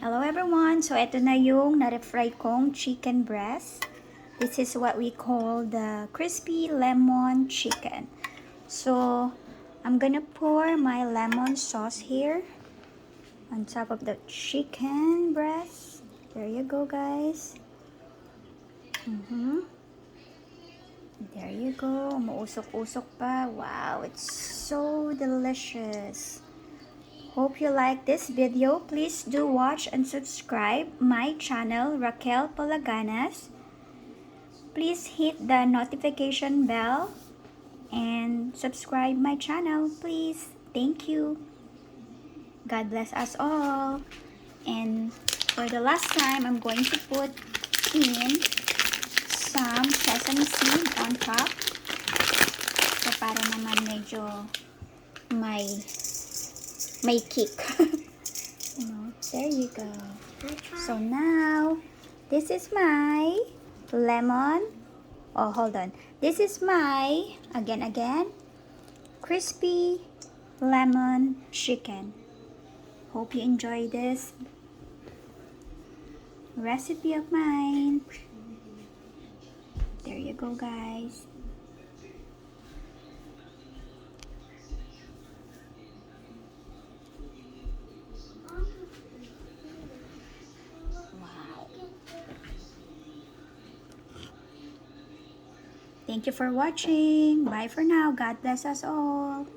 Hello everyone! So ito na yung na-refry kong chicken breast. This is what we call the crispy lemon chicken. So I'm gonna pour my lemon sauce here on top of the chicken breast. There you go, guys. There you go. Umuusok-usok pa. Wow, it's so delicious. Hope you like this video. Please do watch and subscribe my channel, Raquel Palaganas. Please hit the notification bell and subscribe my channel, please. Thank you. God bless us all. And for the last time, I'm going to put in some sesame seed on top. So para naman medyo may kick. There you go. So now, this is my lemon. Oh, hold on. This is my, again, crispy lemon chicken. Hope you enjoy this recipe of mine. There you go, guys. Thank you for watching. Bye for now. God bless us all.